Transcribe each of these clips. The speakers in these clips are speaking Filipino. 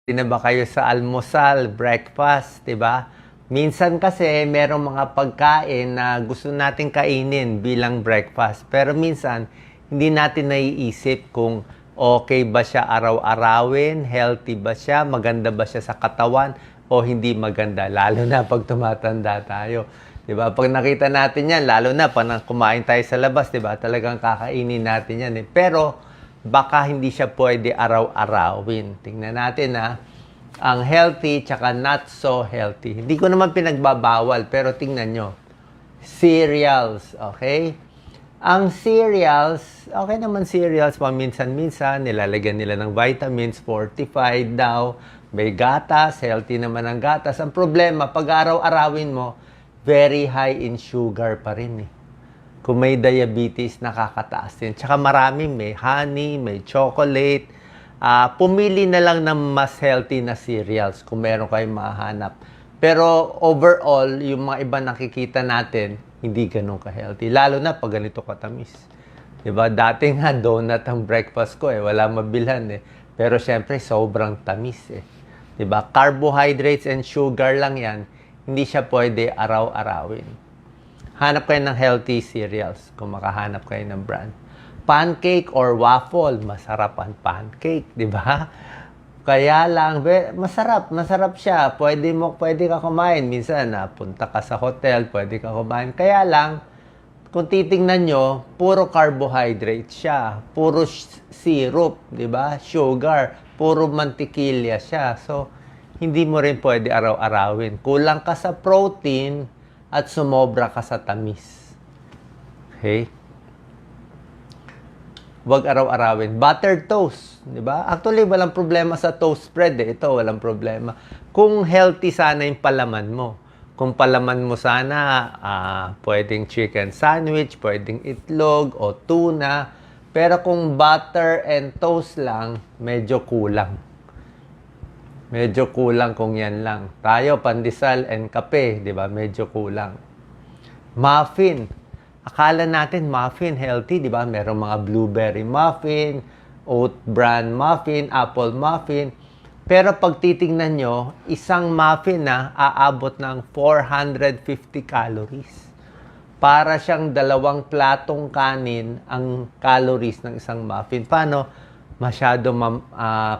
Hindi na ba kayo sa almusal, breakfast, 'di ba? Minsan kasi merong mga pagkain na gusto nating kainin bilang breakfast. Pero minsan, hindi natin naiisip kung okay ba siya araw-arawin, healthy ba siya, maganda ba siya sa katawan, o hindi maganda. Lalo na pag tumatanda tayo. 'Di ba? Pag nakita natin yan, lalo na pag kumain tayo sa labas, 'di ba? Talagang kakainin natin yan eh. Pero, baka hindi siya pwede araw-arawin. Tingnan natin ang healthy tsaka not so healthy. Hindi ko naman pinagbabawal, pero tingnan nyo. Cereals, okay? Ang cereals, okay naman cereals, paminsan-minsan, nilalagyan nila ng vitamins, fortified daw, may gatas, healthy naman ang gatas. Ang problema, pag araw-arawin mo, very high in sugar pa rin eh. Kung may diabetes, nakakataas din. Tsaka marami, may honey, may chocolate. Pumili na lang ng mas healthy na cereals kung meron kayong mahanap. Pero overall, yung mga iba nakikita natin, hindi ganun ka-healthy. Lalo na pag ganito katamis. Diba? Dati nga, donut ang breakfast ko eh. Wala mabilhan eh. Pero syempre, sobrang tamis eh. Diba? Carbohydrates and sugar lang yan. Hindi siya pwede araw-arawin. Hanap kayo ng healthy cereals kung makahanap kayo ng brand. Pancake or waffle, masarap ang pancake, di ba? Kaya lang, masarap siya. Pwede ka kumain. Minsan, punta ka sa hotel, pwede ka kumain. Kaya lang, kung titingnan nyo, puro carbohydrate siya. Puro syrup, di ba? Sugar. Puro mantikilya siya. So, hindi mo rin pwede araw-arawin. Kulang ka sa protein, at sumobra ka sa tamis. Okay? Huwag araw-arawin. Buttered toast, di ba? Actually, walang problema sa toast spread eh. Ito, walang problema. Kung healthy sana yung palaman mo. Kung palaman mo sana, pwedeng chicken sandwich, pwedeng itlog o tuna. Pero kung butter and toast lang, medyo kulang. Medyo kulang kung yan lang. Tayo, pandesal and kape, di ba? Medyo kulang. Muffin. Akala natin muffin healthy, di ba? Merong mga blueberry muffin, oat bran muffin, apple muffin. Pero pag titingnan nyo, isang muffin na aabot ng 450 calories. Para siyang 2 platong kanin ang calories ng isang muffin. Paano? Masyado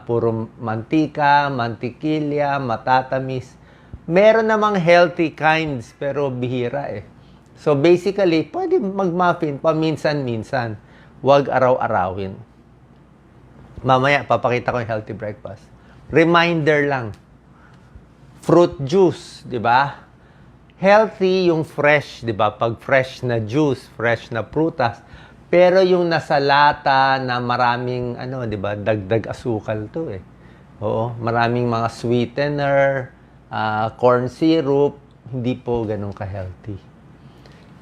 puro mantika, mantikilya, matatamis. Meron namang healthy kinds, pero bihira eh. So basically, pwede mag-muffin paminsan-minsan. Huwag araw-arawin. Mamaya, papakita ko yung healthy breakfast. Reminder lang. Fruit juice, di ba? Healthy yung fresh, di ba? Pag fresh na juice, fresh na prutas. Pero yung nasa lata na maraming, di ba, dagdag asukal to eh. Oo, maraming mga sweetener, corn syrup, hindi po ganun ka-healthy.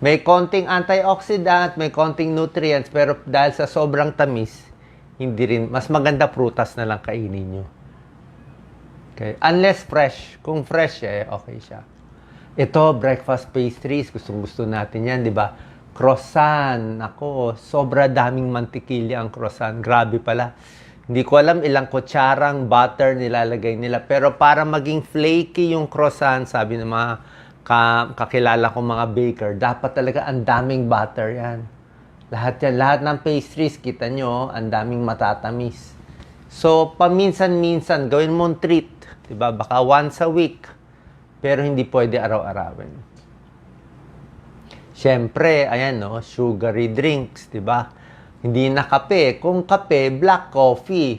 May konting antioxidant, may konting nutrients, pero dahil sa sobrang tamis, hindi rin, mas maganda prutas na lang kainin nyo. Okay? Unless fresh. Kung fresh okay siya. Ito, breakfast pastries, gustong-gusto natin yan, di ba? Croissant, ako, sobra daming mantikilya ang croissant. Grabe pala. Hindi ko alam ilang kutsarang butter nilalagay nila. Pero para maging flaky yung croissant, sabi ng mga kakilala kong mga baker, dapat talaga ang daming butter yan. Lahat yan, lahat ng pastries, kita nyo, ang daming matatamis. So, paminsan-minsan, gawin mong treat. Diba? Baka once a week. Pero hindi pwede araw-arawin. Siyempre, ayan sugary drinks, 'di ba? Hindi na kape. Kung kape, black coffee.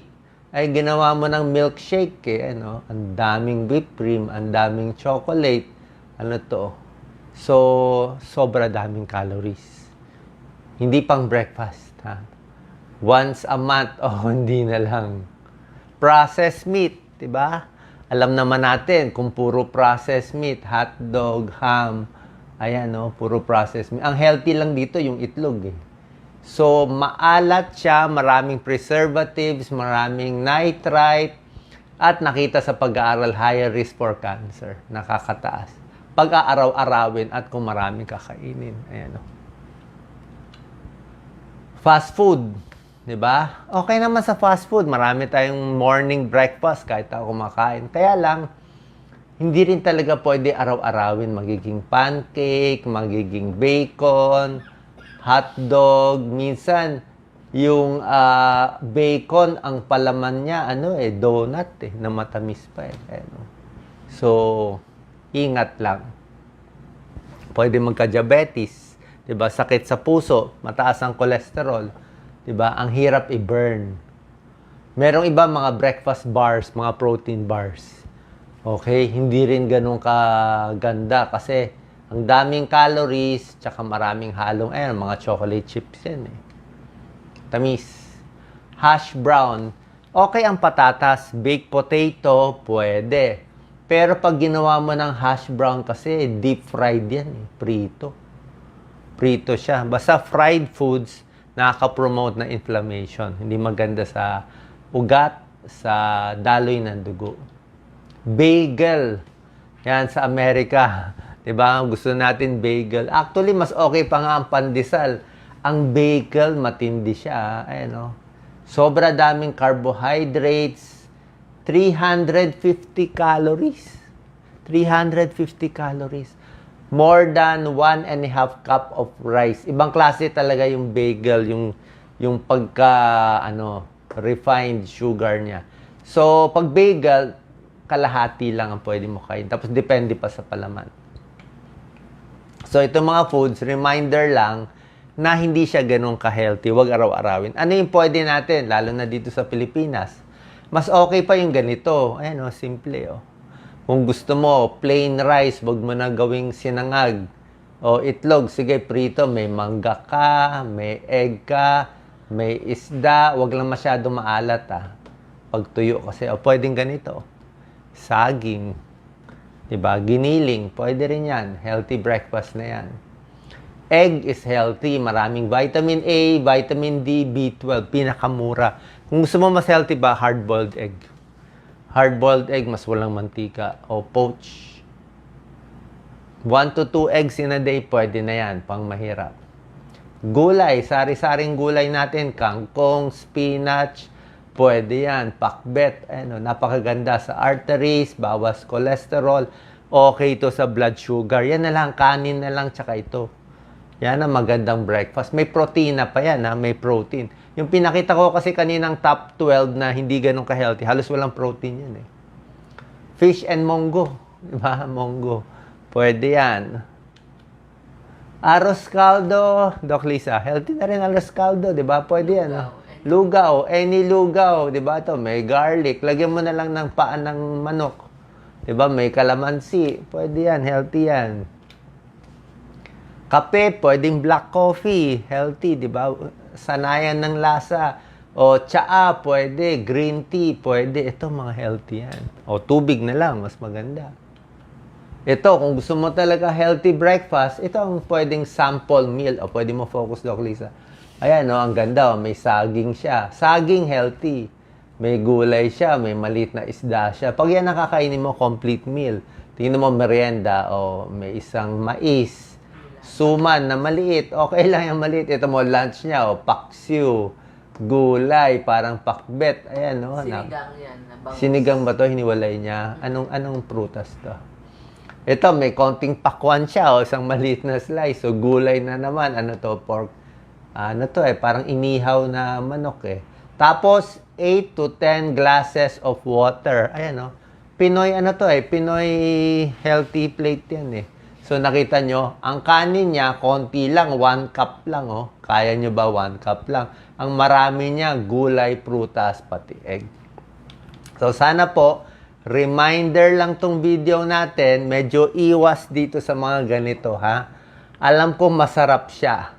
Ay ginawa mo ng milkshake ang daming whipped cream, ang daming chocolate. Ano to? So, sobra daming calories. Hindi pang breakfast, ha? Once a month, hindi na lang. Processed meat, 'di ba? Alam naman natin kung puro processed meat, hotdog, ham, ayan, puro processed meat. Ang healthy lang dito yung itlog eh. So, maalat siya, maraming preservatives, maraming nitrite, at nakita sa pag-aaral, higher risk for cancer. Nakakataas. Pag-aaraw-arawin at kung maraming kakainin. Ayan, Fast food. 'Di ba? Okay naman sa fast food, marami tayong morning breakfast kahit ako kumakain. Kaya lang, hindi rin talaga pwede araw-arawin magiging pancake, magiging bacon, hotdog. Minsan, yung bacon, ang palaman niya, donut na matamis pa eh. Ano. So, ingat lang. Pwede magka-diabetes, 'di ba? Sakit sa puso, mataas ang cholesterol, 'di ba? Ang hirap i-burn. Merong iba mga breakfast bars, mga protein bars. Okay, hindi rin ganun kaganda kasi ang daming calories, tsaka maraming halong, mga chocolate chips yan eh. Tamis. Hash brown, okay ang patatas, baked potato, pwede. Pero pag ginawa mo ng hash brown kasi, deep fried yan eh, prito. Prito siya. Basta fried foods, nakaka-promote na inflammation. Hindi maganda sa ugat, sa daloy ng dugo. Bagel. Yan sa Amerika. 'Di ba? Gusto natin bagel. Actually, mas okay pa nga ang pandesal. Ang bagel, matindi siya. Ayan, sobra daming carbohydrates. 350 calories. 350 calories. More than 1.5 cup of rice. Ibang klase talaga yung bagel, yung pagka, refined sugar niya. So, pag bagel, kalahati lang ang pwede mo kain. Tapos, depende pa sa palaman. So, itong mga foods, reminder lang na hindi siya ganun ka-healthy. Huwag araw-arawin. Ano yung pwede natin, lalo na dito sa Pilipinas? Mas okay pa yung ganito. Ayan, simple, Kung gusto mo, plain rice, wag mo na gawing sinangag. O itlog, sige, prito, may mangga ka, may egg ka, may isda, wag lang masyado maalat, Pag tuyo kasi, pwedeng ganito. Saging, diba? Giniling, pwede rin yan. Healthy breakfast na yan. Egg is healthy. Maraming vitamin A, vitamin D, B12. Pinakamura. Kung gusto mo mas healthy ba, hard-boiled egg. Hard-boiled egg, mas walang mantika. O poach. 1 to 2 eggs in a day, pwede na yan. Pang mahirap. Gulay, sari-saring gulay natin. Kangkong, spinach, pwede yan. Pakbet, napakaganda sa arteries, bawas cholesterol. Okay ito sa blood sugar. Yan na lang, kanin na lang, tsaka ito. Yan ang magandang breakfast. May protein na pa yan, may protein. Yung pinakita ko kasi kaninang top 12 na hindi ganun ka-healthy, halos walang protein yan eh. Fish and monggo. Diba? Monggo. Pwede yan. Arroz caldo, Doc Lisa. Healthy na rin arroz caldo, diba? Pwede yan. Lugaw, any lugaw, 'di ba? To may garlic, lagyan mo na lang ng paa ng manok. 'Di ba? May kalamansi, pwede 'yan, healthy 'yan. Kape, pwedeng black coffee, healthy, 'di ba? Sanayan ng lasa. O tsaa, pwede, green tea, pwede. Ito mga healthy 'yan. O tubig na lang, mas maganda. Ito, kung gusto mo talaga healthy breakfast, ito ang pwedeng sample meal. O pwede mo focus, Doc Lisa. Ayan, ang ganda. May saging siya. Saging healthy. May gulay siya. May maliit na isda siya. Pag yan nakakainin mo, complete meal. Tingnan mo merienda. May isang mais. Suman na maliit. Okay lang yung maliit. Ito mo, lunch niya. Paksiw. Gulay. Parang pakbet. Ayan, Sinigang yan. Sinigang ba to? Hiniwalay niya. Anong prutas to? Ito, may konting pakwan siya. Isang maliit na slice. So, gulay na naman. Ano to? Pork. Parang inihaw na manok eh. Tapos, 8 to 10 glasses of water. Ayan, Pinoy, Pinoy healthy plate yan eh. So, nakita nyo, ang kanin niya, konti lang, 1 cup lang, Kaya nyo ba 1 cup lang? Ang marami niya, gulay, prutas, pati egg. So, sana po, reminder lang tong video natin, medyo iwas dito sa mga ganito, Alam ko masarap siya.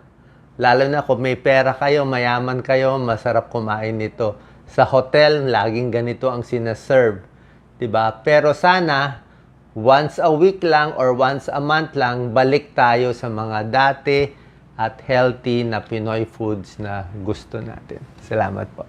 Lalo na kung may pera kayo, mayaman kayo, masarap kumain nito. Sa hotel, laging ganito ang sinaserve. 'Di ba? Pero sana, once a week lang or once a month lang, balik tayo sa mga dati at healthy na Pinoy foods na gusto natin. Salamat po.